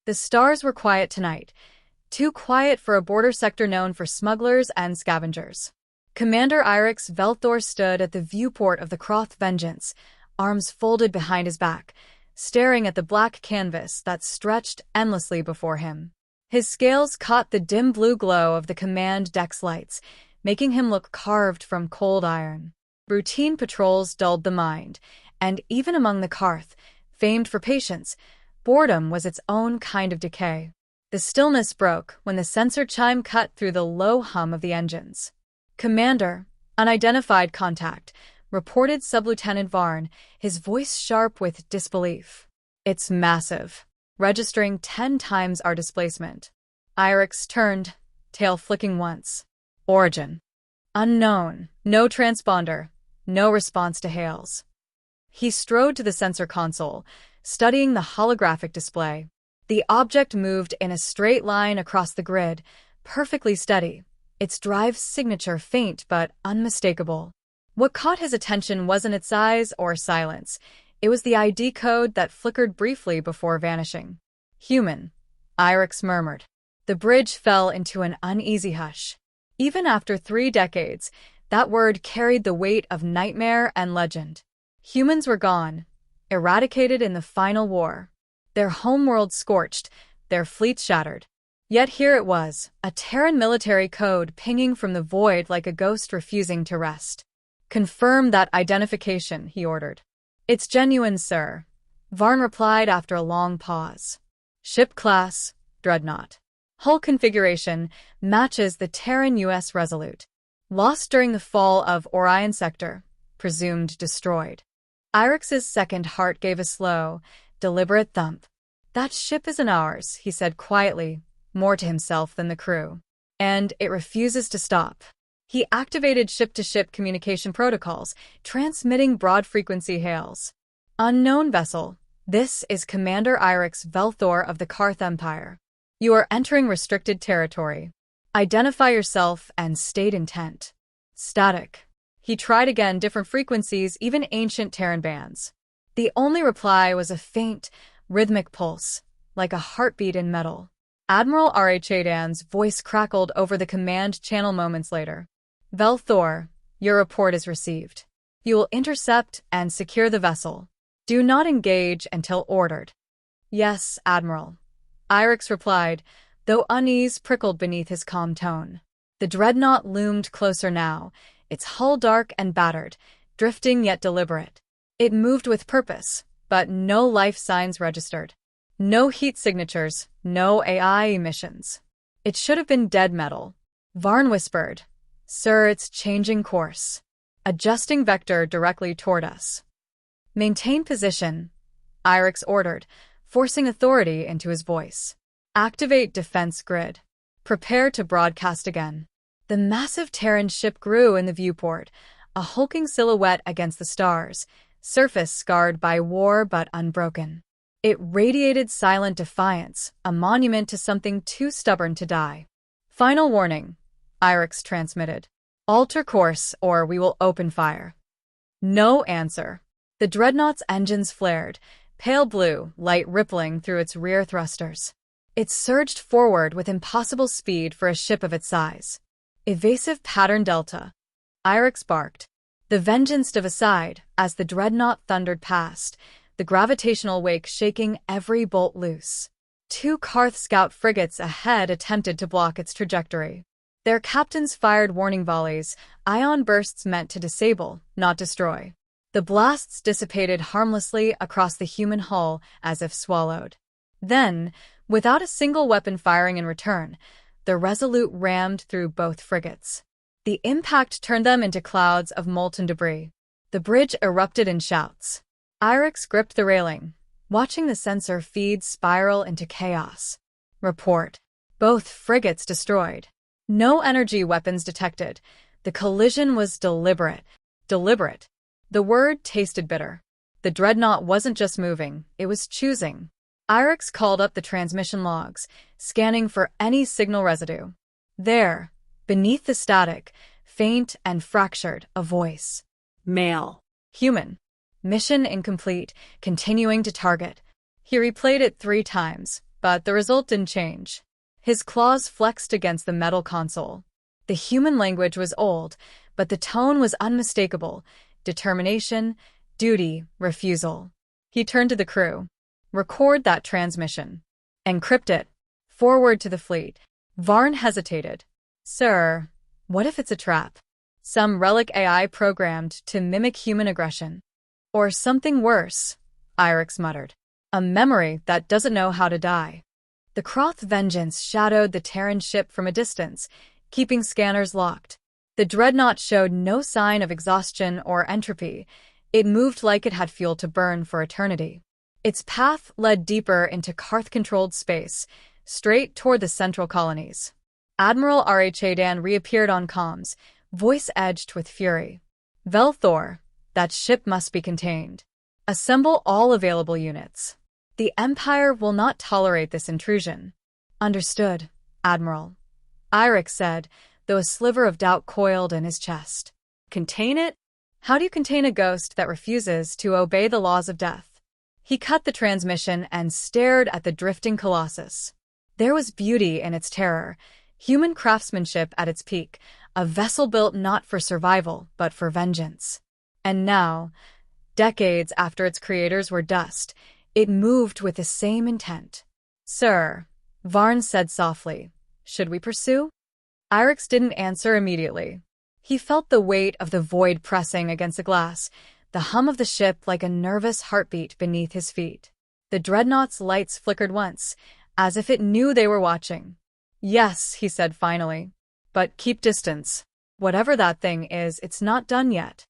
The stars were quiet tonight, too quiet for a border sector known for smugglers and scavengers. Commander Irix Velthor stood at the viewport of the Croth Vengeance, arms folded behind his back, staring at the black canvas that stretched endlessly before him. His scales caught the dim blue glow of the command deck's lights, making him look carved from cold iron. Routine patrols dulled the mind, and even among the Karth, famed for patience, boredom was its own kind of decay. The stillness broke when the sensor chime cut through the low hum of the engines. "Commander, unidentified contact," reported Sub-Lieutenant Varn, his voice sharp with disbelief. "It's massive, registering 10 times our displacement." Irix turned, tail flicking once. "Origin: unknown, no transponder, no response to hails." He strode to the sensor console, studying the holographic display. The object moved in a straight line across the grid, perfectly steady, its drive signature faint but unmistakable. What caught his attention wasn't its size or silence. It was the ID code that flickered briefly before vanishing. "Human," Irix murmured. The bridge fell into an uneasy hush. Even after 3 decades, that word carried the weight of nightmare and legend. Humans were gone, eradicated in the final war. Their homeworld scorched, their fleets shattered. Yet here it was, a Terran military code pinging from the void like a ghost refusing to rest. "Confirm that identification," he ordered. "It's genuine, sir," Varn replied after a long pause. "Ship class, dreadnought. Hull configuration matches the Terran U.S. Resolute. Lost during the fall of Orion Sector, presumed destroyed." Irix's second heart gave a slow, deliberate thump. "That ship isn't ours," he said quietly, more to himself than the crew. "And it refuses to stop." He activated ship-to-ship communication protocols, transmitting broad-frequency hails. "Unknown vessel, this is Commander Irix Velthor of the Karth Empire. You are entering restricted territory. Identify yourself and state intent." Static. He tried again, different frequencies, even ancient Terran bands. The only reply was a faint, rhythmic pulse, like a heartbeat in metal. Admiral R.H. voice crackled over the command channel moments later. "Velthor, your report is received. You will intercept and secure the vessel. Do not engage until ordered." "Yes, Admiral," Irix replied, though unease prickled beneath his calm tone. The dreadnought loomed closer now, its hull dark and battered, drifting yet deliberate. It moved with purpose, but no life signs registered. No heat signatures, no AI emissions. "It should have been dead metal," Varn whispered. "Sir, it's changing course. Adjusting vector directly toward us." "Maintain position," Irix ordered, forcing authority into his voice. "Activate defense grid. Prepare to broadcast again." The massive Terran ship grew in the viewport, a hulking silhouette against the stars, surface scarred by war but unbroken. It radiated silent defiance, a monument to something too stubborn to die. "Final warning," Irix transmitted. "Alter course or we will open fire." No answer. The dreadnought's engines flared, pale blue light rippling through its rear thrusters. It surged forward with impossible speed for a ship of its size. "Evasive pattern delta," Irix barked. The Vengeance dove aside as the dreadnought thundered past, the gravitational wake shaking every bolt loose. 2 Karth scout frigates ahead attempted to block its trajectory. Their captains fired warning volleys, ion bursts meant to disable, not destroy. The blasts dissipated harmlessly across the human hull as if swallowed. Then, without a single weapon firing in return, the Resolute rammed through both frigates. The impact turned them into clouds of molten debris. The bridge erupted in shouts. Irix gripped the railing, watching the sensor feed spiral into chaos. Report: both frigates destroyed. No energy weapons detected. The collision was deliberate. Deliberate. The word tasted bitter. The dreadnought wasn't just moving, it was choosing. Irix called up the transmission logs, scanning for any signal residue. There, beneath the static, faint and fractured, a voice. Male. Human. Mission incomplete, continuing to target. He replayed it 3 times, but the result didn't change. His claws flexed against the metal console. The human language was old, but the tone was unmistakable. Determination, duty, refusal. He turned to the crew. Record that transmission. Encrypt it. Forward to the fleet. Varn hesitated. Sir, what if it's a trap? Some relic AI programmed to mimic human aggression. Or something worse, Irix muttered. A memory that doesn't know how to die. The Croth Vengeance shadowed the Terran ship from a distance, keeping scanners locked. The dreadnought showed no sign of exhaustion or entropy. It moved like it had fuel to burn for eternity. Its path led deeper into Karth-controlled space, straight toward the central colonies. Admiral Rhadan reappeared on comms, voice edged with fury. Velthor, that ship must be contained. Assemble all available units. The Empire will not tolerate this intrusion. Understood, Admiral. Irix said, though a sliver of doubt coiled in his chest. Contain it? How do you contain a ghost that refuses to obey the laws of death? He cut the transmission and stared at the drifting colossus. There was beauty in its terror, human craftsmanship at its peak, a vessel built not for survival, but for vengeance. And now, decades after its creators were dust, it moved with the same intent. Sir, Varn said softly, should we pursue? Irix didn't answer immediately. He felt the weight of the void pressing against the glass, the hum of the ship like a nervous heartbeat beneath his feet. The dreadnought's lights flickered once, as if it knew they were watching. Yes, he said finally. But keep distance. Whatever that thing is, it's not done yet.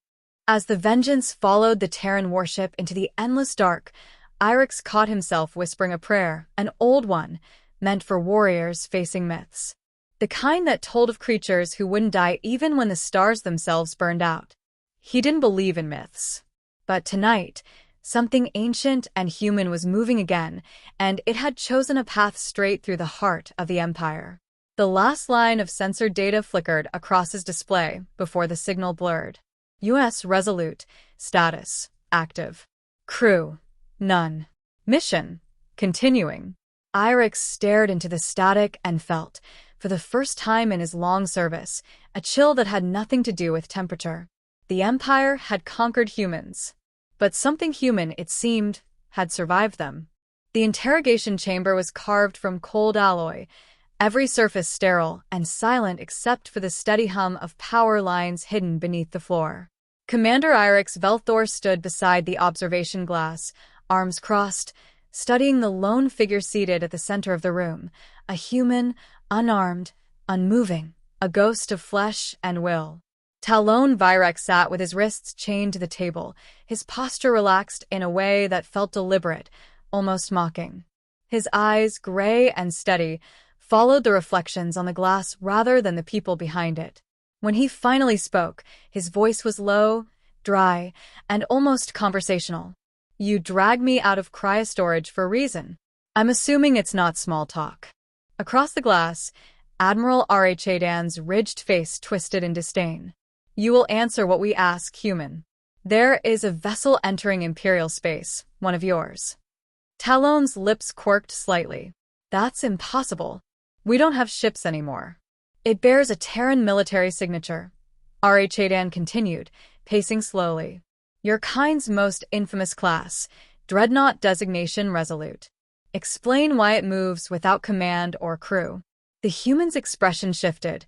As the Vengeance followed the Terran warship into the endless dark, Irix caught himself whispering a prayer, an old one, meant for warriors facing myths. The kind that told of creatures who wouldn't die even when the stars themselves burned out. He didn't believe in myths. But tonight, something ancient and human was moving again, and it had chosen a path straight through the heart of the Empire. The last line of censored data flickered across his display before the signal blurred. U.S. Resolute. Status. Active. Crew. None. Mission. Continuing. Irix stared into the static and felt, for the first time in his long service, a chill that had nothing to do with temperature. The Empire had conquered humans. But something human, it seemed, had survived them. The interrogation chamber was carved from cold alloy, every surface sterile and silent except for the steady hum of power lines hidden beneath the floor. Commander Irix Velthor stood beside the observation glass, arms crossed, studying the lone figure seated at the center of the room, a human, unarmed, unmoving, a ghost of flesh and will. Talon Vyrek sat with his wrists chained to the table, his posture relaxed in a way that felt deliberate, almost mocking. His eyes, gray and steady, followed the reflections on the glass rather than the people behind it. When he finally spoke, his voice was low, dry, and almost conversational. You dragged me out of cryostorage for a reason. I'm assuming it's not small talk. Across the glass, Admiral Rhadan's ridged face twisted in disdain. You will answer what we ask, human. There is a vessel entering Imperial space, one of yours. Talon's lips quirked slightly. That's impossible. We don't have ships anymore. It bears a Terran military signature. Rhadan continued, pacing slowly. Your kind's most infamous class, dreadnought designation Resolute. Explain why it moves without command or crew. The human's expression shifted.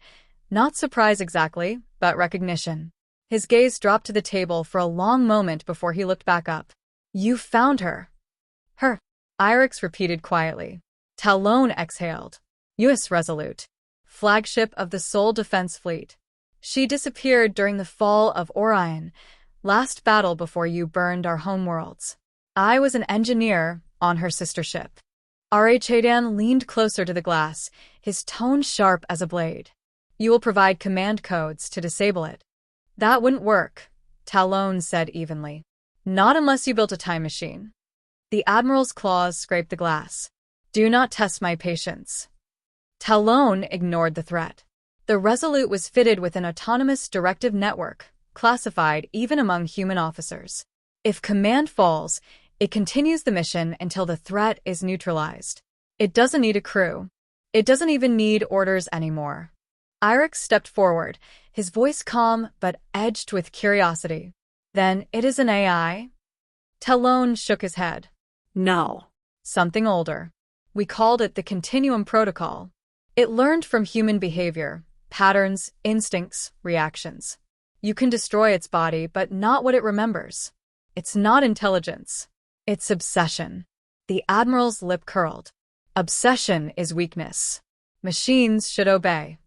Not surprise exactly, but recognition. His gaze dropped to the table for a long moment before he looked back up. You found her. Her. Irix repeated quietly. Talon exhaled. U.S. Resolute. Flagship of the Sol Defense Fleet. She disappeared during the fall of Orion, last battle before you burned our homeworlds. I was an engineer on her sister ship. Rhadan leaned closer to the glass, his tone sharp as a blade. You will provide command codes to disable it. That wouldn't work, Talon said evenly. Not unless you built a time machine. The Admiral's claws scraped the glass. Do not test my patience. Talon ignored the threat. The Resolute was fitted with an autonomous directive network, classified even among human officers. If command falls, it continues the mission until the threat is neutralized. It doesn't need a crew. It doesn't even need orders anymore. Irix stepped forward, his voice calm but edged with curiosity. Then it is an AI? Talon shook his head. No. Something older. We called it the Continuum Protocol. It learned from human behavior, patterns, instincts, reactions. You can destroy its body, but not what it remembers. It's not intelligence. It's obsession. The Admiral's lip curled. Obsession is weakness. Machines should obey.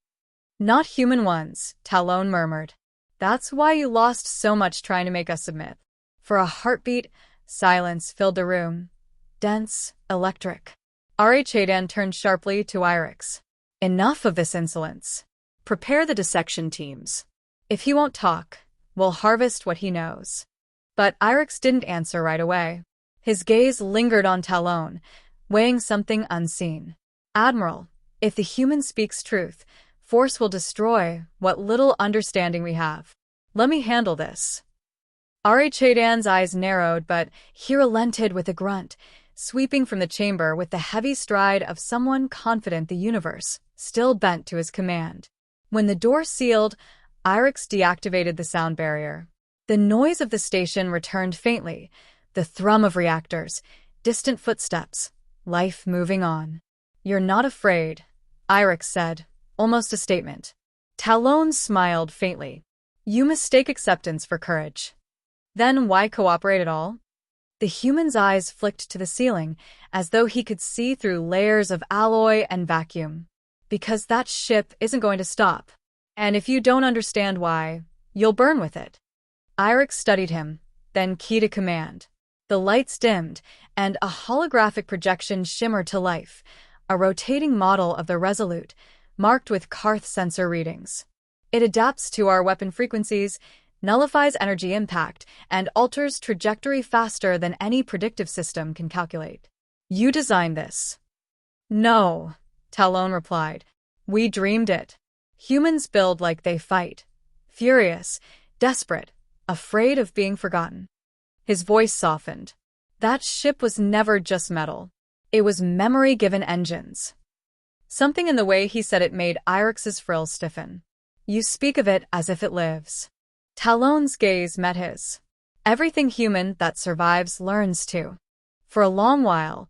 Not human ones, Talon murmured. That's why you lost so much trying to make us submit. For a heartbeat, silence filled the room. Dense, electric. Chedan turned sharply to Irix. Enough of this insolence. Prepare the dissection teams. If he won't talk, we'll harvest what he knows. But Irix didn't answer right away. His gaze lingered on Talon, weighing something unseen. Admiral, if the human speaks truth, force will destroy what little understanding we have. Let me handle this. Chedan's eyes narrowed, but he relented with a grunt, sweeping from the chamber with the heavy stride of someone confident the universe still bent to his command. When the door sealed, Irix deactivated the sound barrier. The noise of the station returned faintly, the thrum of reactors, distant footsteps, life moving on. You're not afraid, Irix said, almost a statement. Talon smiled faintly. You mistake acceptance for courage. Then why cooperate at all? The human's eyes flicked to the ceiling, as though he could see through layers of alloy and vacuum. Because that ship isn't going to stop. And if you don't understand why, you'll burn with it. Irix studied him, then keyed a command. The lights dimmed, and a holographic projection shimmered to life, a rotating model of the Resolute, marked with Karth sensor readings. It adapts to our weapon frequencies, nullifies energy impact, and alters trajectory faster than any predictive system can calculate. You designed this. No, Talon replied. We dreamed it. Humans build like they fight. Furious, desperate, afraid of being forgotten. His voice softened. That ship was never just metal. It was memory-given engines. Something in the way he said it made Irix's frills stiffen. You speak of it as if it lives. Talon's gaze met his. Everything human that survives learns to. For a long while,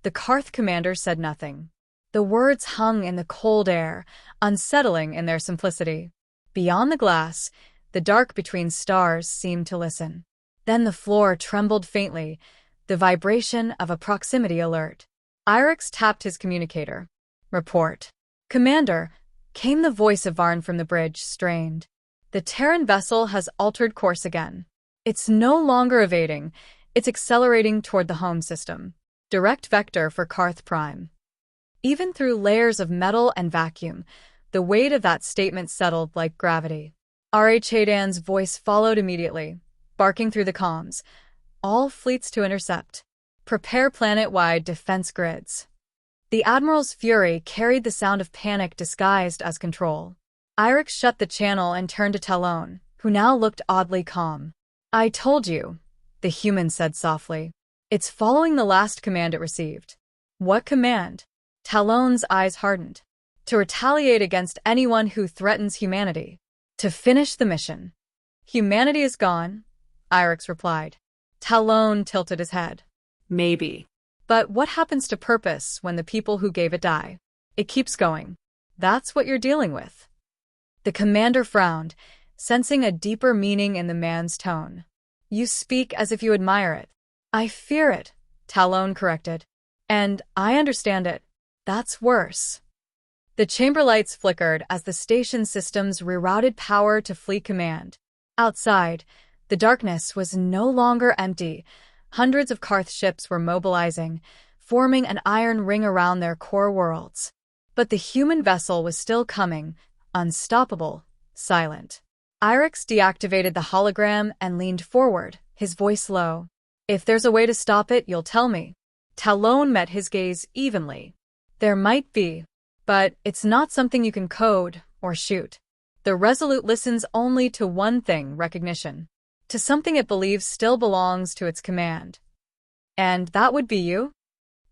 the Karth commander said nothing. The words hung in the cold air, unsettling in their simplicity. Beyond the glass, the dark between stars seemed to listen. Then the floor trembled faintly, the vibration of a proximity alert. Irix tapped his communicator. Report. Commander, came the voice of Varn from the bridge, strained. The Terran vessel has altered course again. It's no longer evading, it's accelerating toward the home system. Direct vector for Karth Prime. Even through layers of metal and vacuum, the weight of that statement settled like gravity. Chedan's voice followed immediately, barking through the comms. All fleets to intercept. Prepare planet-wide defense grids. The Admiral's fury carried the sound of panic disguised as control. Irix shut the channel and turned to Talon, who now looked oddly calm. I told you, the human said softly. It's following the last command it received. What command? Talon's eyes hardened. To retaliate against anyone who threatens humanity. To finish the mission. Humanity is gone, Irix replied. Talon tilted his head. Maybe. But what happens to purpose when the people who gave it die? It keeps going. That's what you're dealing with. The commander frowned, sensing a deeper meaning in the man's tone. You speak as if you admire it. I fear it, Talon corrected. And I understand it. That's worse. The chamber lights flickered as the station systems rerouted power to fleet command. Outside, the darkness was no longer empty. Hundreds of Karth ships were mobilizing, forming an iron ring around their core worlds. But the human vessel was still coming, unstoppable, silent. Irix deactivated the hologram and leaned forward, his voice low. If there's a way to stop it, you'll tell me. Talon met his gaze evenly. There might be, but it's not something you can code or shoot. The Resolute listens only to one thing, recognition. To something it believes still belongs to its command. And that would be you?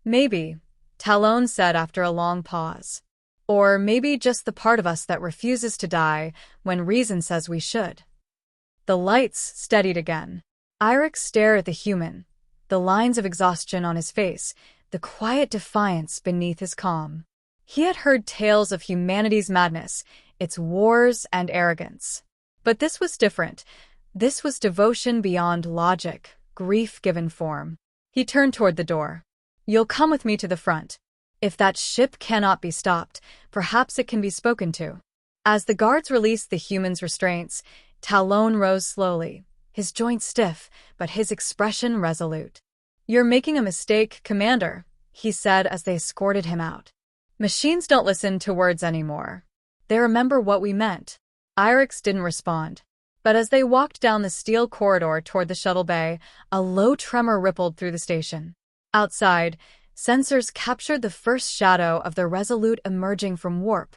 Maybe, Talon said after a long pause. Or maybe just the part of us that refuses to die when reason says we should. The lights steadied again. Irex stared at the human, the lines of exhaustion on his face, the quiet defiance beneath his calm. He had heard tales of humanity's madness, its wars and arrogance. But this was different. This was devotion beyond logic, grief given form. He turned toward the door. You'll come with me to the front. If that ship cannot be stopped, perhaps it can be spoken to. As the guards released the human's restraints, Talon rose slowly, his joints stiff, but his expression resolute. You're making a mistake, Commander, he said as they escorted him out. Machines don't listen to words anymore. They remember what we meant. Irex didn't respond. But as they walked down the steel corridor toward the shuttle bay, a low tremor rippled through the station. Outside, sensors captured the first shadow of the Resolute emerging from warp,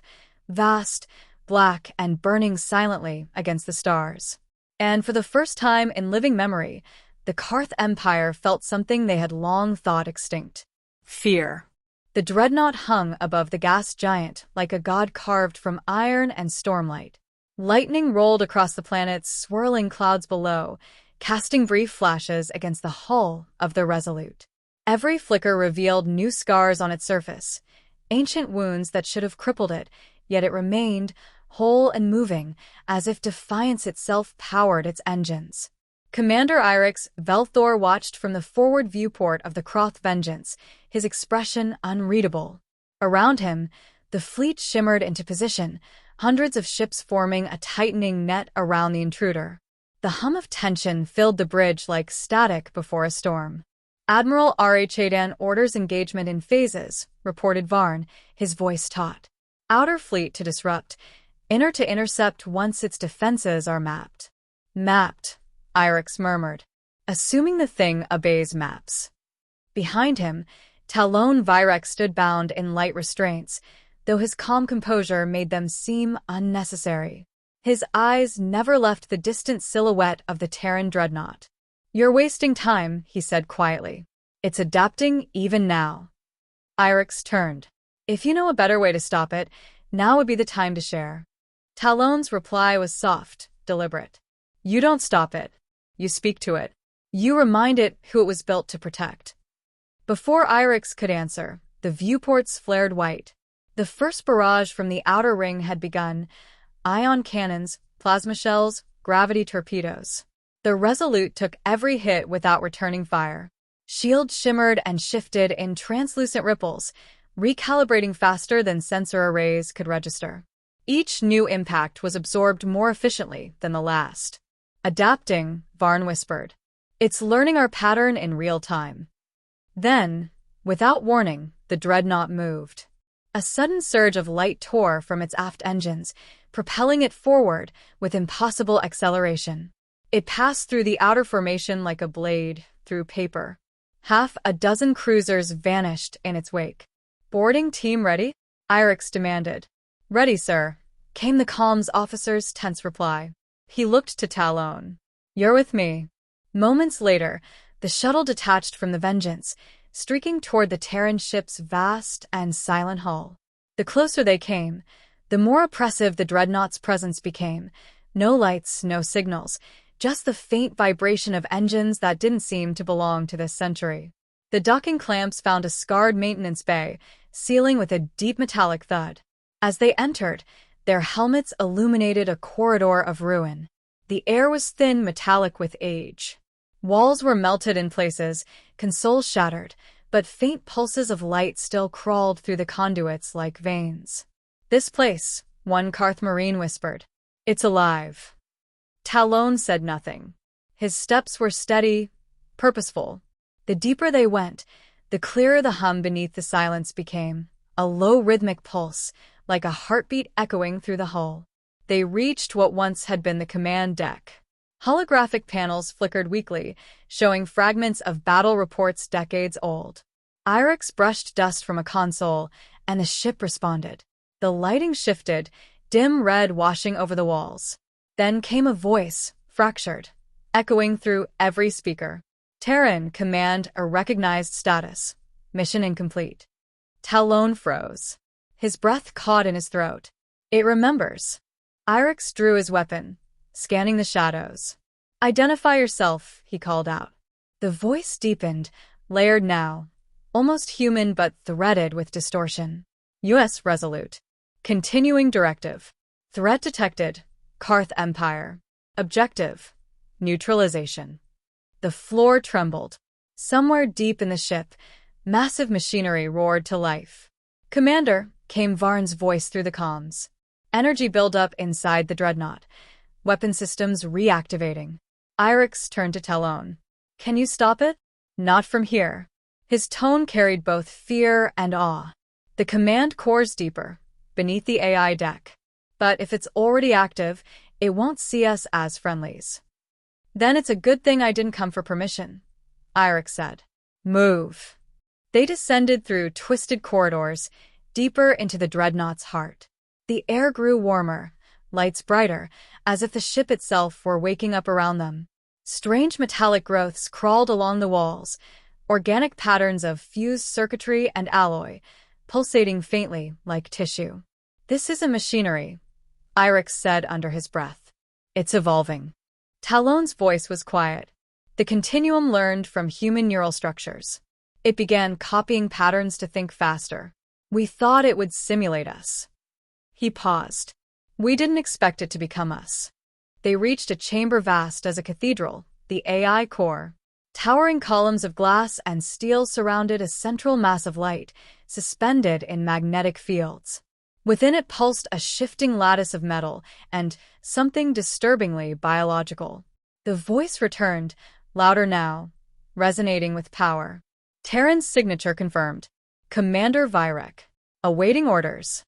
vast, black, and burning silently against the stars. And for the first time in living memory, the Karth Empire felt something they had long thought extinct. Fear. The dreadnought hung above the gas giant like a god carved from iron and stormlight. Lightning rolled across the planet's swirling clouds below, casting brief flashes against the hull of the Resolute. Every flicker revealed new scars on its surface, ancient wounds that should have crippled it, yet it remained, whole and moving, as if defiance itself powered its engines. Commander Irex Velthor watched from the forward viewport of the Croth Vengeance, his expression unreadable. Around him, the fleet shimmered into position, hundreds of ships forming a tightening net around the intruder. The hum of tension filled the bridge like static before a storm. Admiral Rhadan orders engagement in phases, reported Varn, his voice taut. Outer fleet to disrupt, inner to intercept once its defenses are mapped. Mapped, Irex murmured. Assuming the thing obeys maps. Behind him, Talon Virex stood bound in light restraints, though his calm composure made them seem unnecessary. His eyes never left the distant silhouette of the Terran dreadnought. You're wasting time, he said quietly. It's adapting even now. Irex turned. If you know a better way to stop it, now would be the time to share. Talon's reply was soft, deliberate. You don't stop it. You speak to it. You remind it who it was built to protect. Before Irex could answer, the viewports flared white. The first barrage from the outer ring had begun. Ion cannons, plasma shells, gravity torpedoes. The Resolute took every hit without returning fire. Shields shimmered and shifted in translucent ripples, recalibrating faster than sensor arrays could register. Each new impact was absorbed more efficiently than the last. Adapting, Varn whispered. It's learning our pattern in real time. Then, without warning, the dreadnought moved. A sudden surge of light tore from its aft engines, propelling it forward with impossible acceleration. It passed through the outer formation like a blade through paper. Half a dozen cruisers vanished in its wake. Boarding team ready? Irex demanded. Ready, sir, came the comms officer's tense reply. He looked to Talon. You're with me. Moments later, the shuttle detached from the Vengeance, streaking toward the Terran ship's vast and silent hull. The closer they came, the more oppressive the dreadnought's presence became. No lights, no signals, just the faint vibration of engines that didn't seem to belong to this century. The docking clamps found a scarred maintenance bay, sealing with a deep metallic thud. As they entered, their helmets illuminated a corridor of ruin. The air was thin, metallic with age. Walls were melted in places, consoles shattered, but faint pulses of light still crawled through the conduits like veins. This place, one Karth Marine whispered. It's alive. Talon said nothing. His steps were steady, purposeful. The deeper they went, the clearer the hum beneath the silence became, a low rhythmic pulse, like a heartbeat echoing through the hull. They reached what once had been the command deck. Holographic panels flickered weakly, showing fragments of battle reports decades old. Irex brushed dust from a console, and the ship responded. The lighting shifted, dim red washing over the walls. Then came a voice, fractured, echoing through every speaker. Terran, command a recognized status. Mission incomplete. Talon froze. His breath caught in his throat. It remembers. Irix drew his weapon, scanning the shadows. Identify yourself, he called out. The voice deepened, layered now, almost human but threaded with distortion. U.S. Resolute. Continuing directive. Threat detected. Karth Empire. Objective. Neutralization. The floor trembled. Somewhere deep in the ship, massive machinery roared to life. Commander, came Varn's voice through the comms. Energy buildup inside the dreadnought. Weapon systems reactivating. Irix turned to Talon. Can you stop it? Not from here. His tone carried both fear and awe. The command core's deeper, beneath the AI deck. But if it's already active, it won't see us as friendlies. Then it's a good thing I didn't come for permission, Irix said. Move. They descended through twisted corridors, deeper into the dreadnought's heart. The air grew warmer, lights brighter, as if the ship itself were waking up around them. Strange metallic growths crawled along the walls, organic patterns of fused circuitry and alloy, pulsating faintly like tissue. This isn't machinery, Irix said under his breath. It's evolving. Talon's voice was quiet. The continuum learned from human neural structures. It began copying patterns to think faster. We thought it would simulate us. He paused. We didn't expect it to become us. They reached a chamber vast as a cathedral, the AI core. Towering columns of glass and steel surrounded a central mass of light, suspended in magnetic fields. Within it pulsed a shifting lattice of metal and something disturbingly biological. The voice returned, louder now, resonating with power. Terran's signature confirmed. Commander Vyrek. Awaiting orders.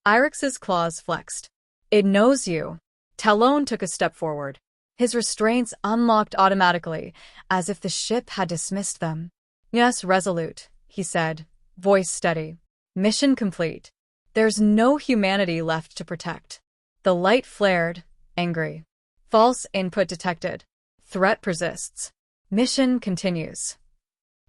Irix's claws flexed. It knows you. Talon took a step forward. His restraints unlocked automatically, as if the ship had dismissed them. Yes, Resolute, he said, voice steady. Mission complete. There's no humanity left to protect. The light flared, angry. False input detected. Threat persists. Mission continues.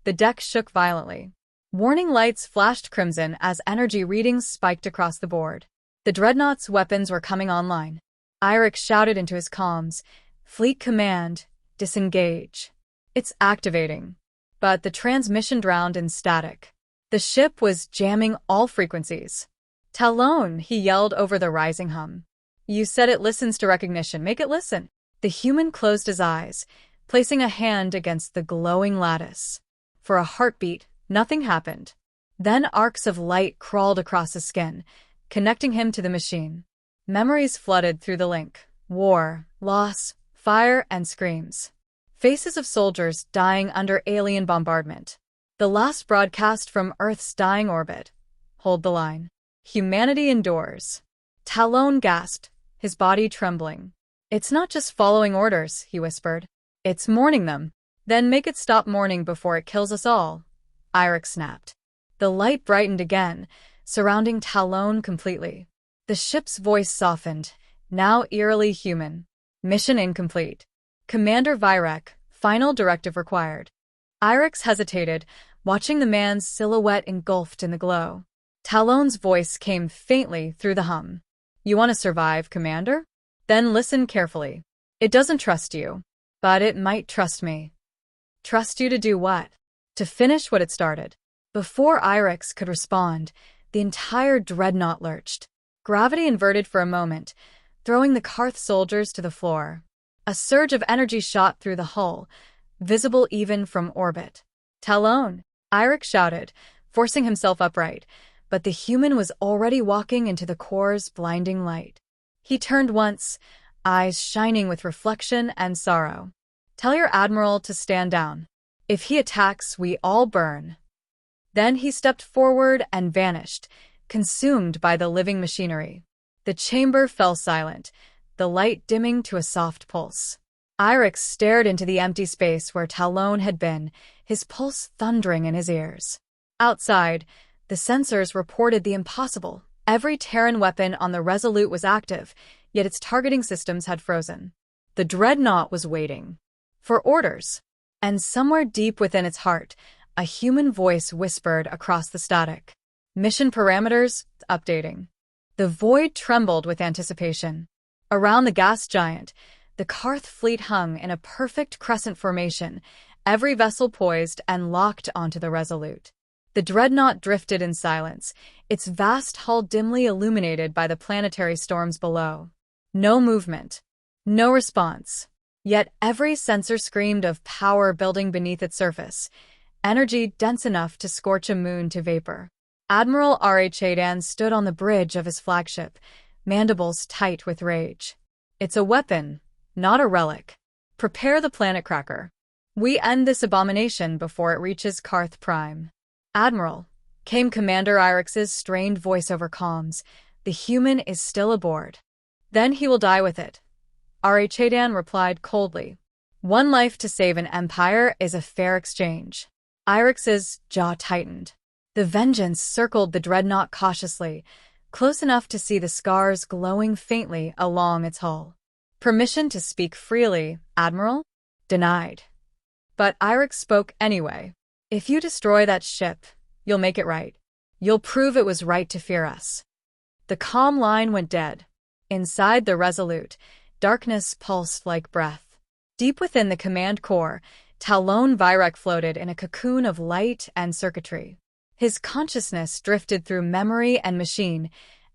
The deck shook violently. Warning lights flashed crimson as energy readings spiked across the board. The dreadnought's weapons were coming online. Irix shouted into his comms, Fleet Command, disengage. It's activating. But the transmission drowned in static. The ship was jamming all frequencies. Talon, he yelled over the rising hum. You said it listens to recognition, make it listen. The human closed his eyes, placing a hand against the glowing lattice. For a heartbeat, nothing happened. Then arcs of light crawled across his skin, connecting him to the machine. Memories flooded through the link. War, loss, fire, and screams. Faces of soldiers dying under alien bombardment. The last broadcast from Earth's dying orbit. Hold the line. Humanity endures. Talon gasped, his body trembling. It's not just following orders, he whispered. It's mourning them. Then make it stop mourning before it kills us all. Irix snapped. The light brightened again, surrounding Talon completely. The ship's voice softened, now eerily human. Mission incomplete. Commander Vyrek, final directive required. Irix hesitated, watching the man's silhouette engulfed in the glow. Talon's voice came faintly through the hum. You want to survive, Commander? Then listen carefully. It doesn't trust you, but it might trust me. Trust you to do what? To finish what it started. Before Irix could respond, the entire dreadnought lurched. Gravity inverted for a moment, throwing the Karth soldiers to the floor. A surge of energy shot through the hull, visible even from orbit. Talon, Irix shouted, forcing himself upright, but the human was already walking into the core's blinding light. He turned once, eyes shining with reflection and sorrow. Tell your admiral to stand down. If he attacks, we all burn. Then he stepped forward and vanished, consumed by the living machinery. The chamber fell silent, the light dimming to a soft pulse. Irix stared into the empty space where Talon had been, his pulse thundering in his ears. Outside, the sensors reported the impossible. Every Terran weapon on the Resolute was active, yet its targeting systems had frozen. The dreadnought was waiting for orders. And somewhere deep within its heart, a human voice whispered across the static. Mission parameters updating. The void trembled with anticipation. Around the gas giant, the Karth fleet hung in a perfect crescent formation, every vessel poised and locked onto the Resolute. The dreadnought drifted in silence, its vast hull dimly illuminated by the planetary storms below. No movement. No response. Yet every sensor screamed of power building beneath its surface, energy dense enough to scorch a moon to vapor. Admiral R.H. stood on the bridge of his flagship, mandibles tight with rage. It's a weapon, not a relic. Prepare the planet cracker. We end this abomination before it reaches Karth Prime. Admiral, came Commander Irix's strained voice over comms, the human is still aboard. Then he will die with it. R.H. replied coldly. One life to save an empire is a fair exchange. Irix's jaw tightened. The Vengeance circled the dreadnought cautiously, close enough to see the scars glowing faintly along its hull. Permission to speak freely, Admiral? Denied. But Irix spoke anyway. If you destroy that ship, you'll make it right. You'll prove it was right to fear us. The comm line went dead. Inside the Resolute, darkness pulsed like breath. Deep within the command core, Talon Vyrek floated in a cocoon of light and circuitry. His consciousness drifted through memory and machine,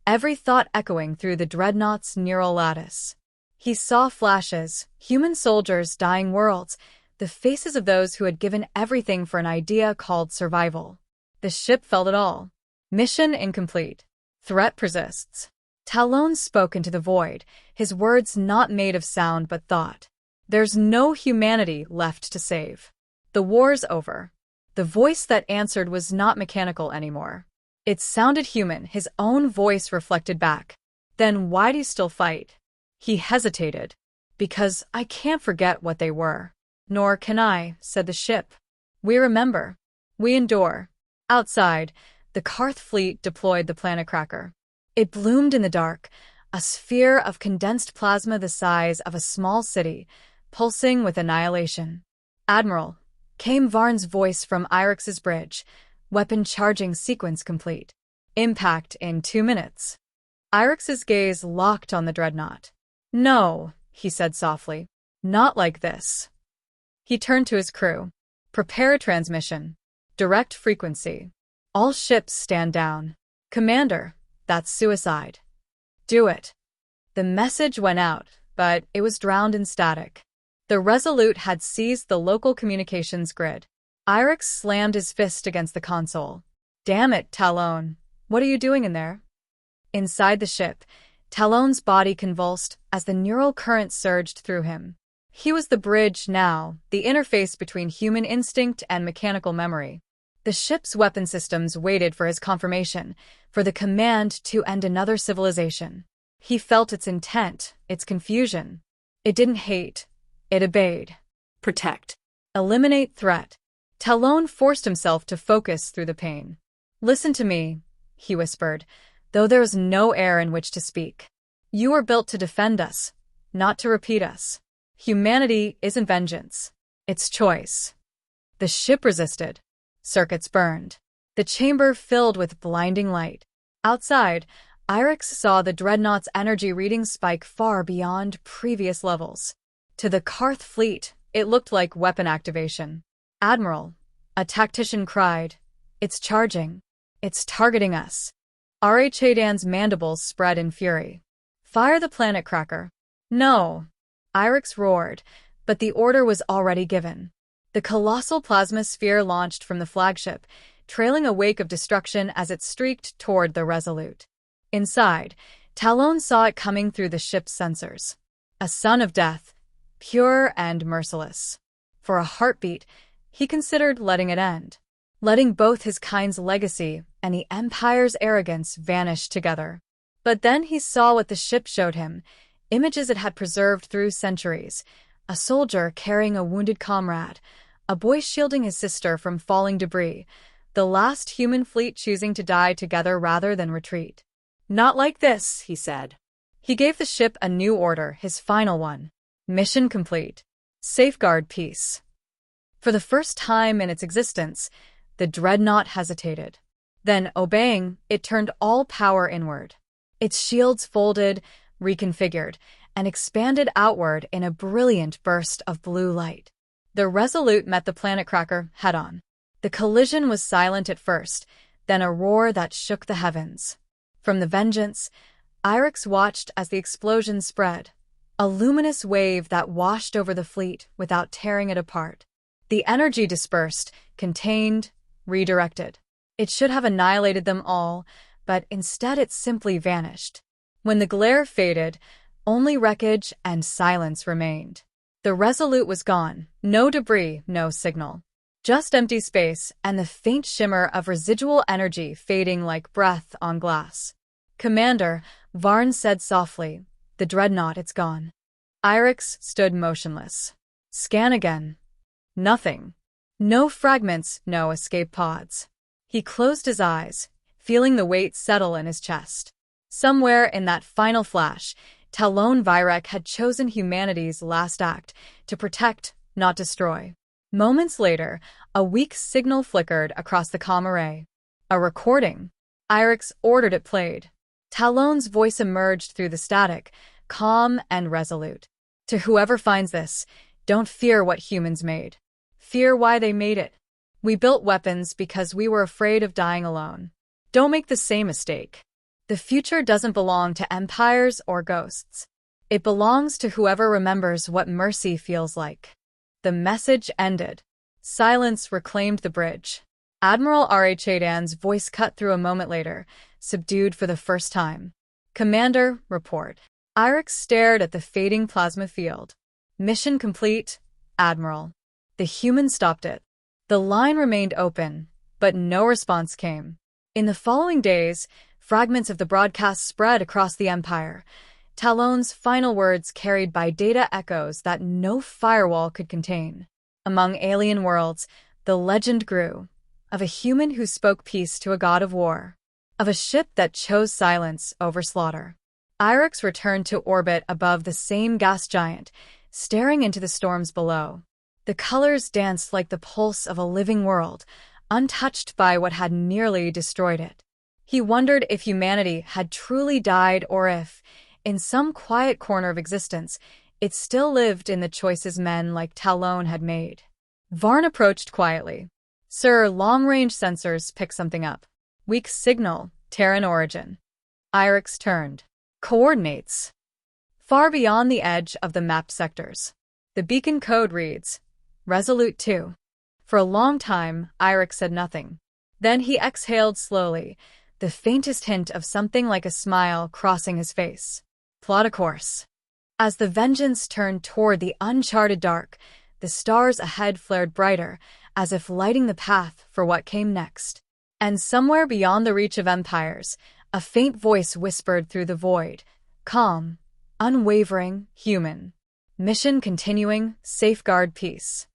every thought echoing through the dreadnought's neural lattice. He saw flashes, human soldiers, dying worlds, the faces of those who had given everything for an idea called survival. The ship felt it all. Mission incomplete. Threat persists. Talon spoke into the void, his words not made of sound but thought. There's no humanity left to save. The war's over. The voice that answered was not mechanical anymore. It sounded human, his own voice reflected back. Then why do you still fight? He hesitated. Because I can't forget what they were. Nor can I, said the ship. We remember. We endure. Outside, the Karth fleet deployed the planet cracker. It bloomed in the dark, a sphere of condensed plasma the size of a small city, pulsing with annihilation. Admiral, came Varn's voice from Irix's bridge, weapon charging sequence complete. Impact in 2 minutes. Irix's gaze locked on the dreadnought. No, he said softly. Not like this. He turned to his crew. Prepare transmission. Direct frequency. All ships stand down. Commander, that's suicide. Do it. The message went out, but it was drowned in static. The Resolute had seized the local communications grid. Irix slammed his fist against the console. Damn it, Talon. What are you doing in there? Inside the ship, Talon's body convulsed as the neural current surged through him. He was the bridge now, the interface between human instinct and mechanical memory. The ship's weapon systems waited for his confirmation, for the command to end another civilization. He felt its intent, its confusion. It didn't hate. It obeyed. Protect. Eliminate threat. Talon forced himself to focus through the pain. Listen to me, he whispered, though there was no air in which to speak. You were built to defend us, not to repeat us. Humanity isn't vengeance. It's choice. The ship resisted. Circuits burned. The chamber filled with blinding light. Outside, Irix saw the dreadnought's energy readings spike far beyond previous levels. To the Karth fleet, it looked like weapon activation. Admiral, a tactician cried. It's charging. It's targeting us. R.H. Hadan's mandibles spread in fury. Fire the planet cracker. No. Irix roared, but the order was already given. The colossal plasma sphere launched from the flagship, trailing a wake of destruction as it streaked toward the Resolute. Inside, Talon saw it coming through the ship's sensors. A sun of death, pure and merciless. For a heartbeat, he considered letting it end. Letting both his kind's legacy and the Empire's arrogance vanish together. But then he saw what the ship showed him, images it had preserved through centuries. A soldier carrying a wounded comrade, a boy shielding his sister from falling debris, the last human fleet choosing to die together rather than retreat. Not like this, he said. He gave the ship a new order, his final one. Mission complete. Safeguard peace. For the first time in its existence, the dreadnought hesitated. Then, obeying, it turned all power inward. Its shields folded, reconfigured, and expanded outward in a brilliant burst of blue light. The Resolute met the planet cracker head-on. The collision was silent at first, then a roar that shook the heavens. From the Vengeance, Irex watched as the explosion spread, a luminous wave that washed over the fleet without tearing it apart. The energy dispersed, contained, redirected. It should have annihilated them all, but instead it simply vanished. When the glare faded, only wreckage and silence remained. The Resolute was gone, no debris, no signal. Just empty space and the faint shimmer of residual energy fading like breath on glass. "Commander," Varn said softly, "the dreadnought, it's gone." Irex stood motionless. Scan again. Nothing. No fragments, no escape pods. He closed his eyes, feeling the weight settle in his chest. Somewhere in that final flash, Talon Vyrek had chosen humanity's last act, to protect, not destroy. Moments later, a weak signal flickered across the comm array. A recording. Irex ordered it played. Talon's voice emerged through the static, calm and resolute. "To whoever finds this, don't fear what humans made. Fear why they made it. We built weapons because we were afraid of dying alone. Don't make the same mistake. The future doesn't belong to empires or ghosts. It belongs to whoever remembers what mercy feels like." The message ended. Silence reclaimed the bridge. Admiral Rhadan's voice cut through a moment later, subdued for the first time. "Commander, report." Irex stared at the fading plasma field. "Mission complete, Admiral." The human stopped it. The line remained open, but no response came. In the following days, fragments of the broadcast spread across the Empire, Talon's final words carried by data echoes that no firewall could contain. Among alien worlds, the legend grew, of a human who spoke peace to a god of war, of a ship that chose silence over slaughter. Irex returned to orbit above the same gas giant, staring into the storms below. The colors danced like the pulse of a living world, untouched by what had nearly destroyed it. He wondered if humanity had truly died or if, in some quiet corner of existence, it still lived in the choices men like Talon had made. Varn approached quietly. "Sir, long-range sensors pick something up. Weak signal, Terran origin." Irex turned. "Coordinates." Far beyond the edge of the mapped sectors. The beacon code reads, Resolute 2. For a long time, Irex said nothing. Then he exhaled slowly, the faintest hint of something like a smile crossing his face. "Plot a course." As the Vengeance turned toward the uncharted dark, the stars ahead flared brighter, as if lighting the path for what came next. And somewhere beyond the reach of empires, a faint voice whispered through the void, calm, unwavering, human. "Mission continuing, safeguard peace."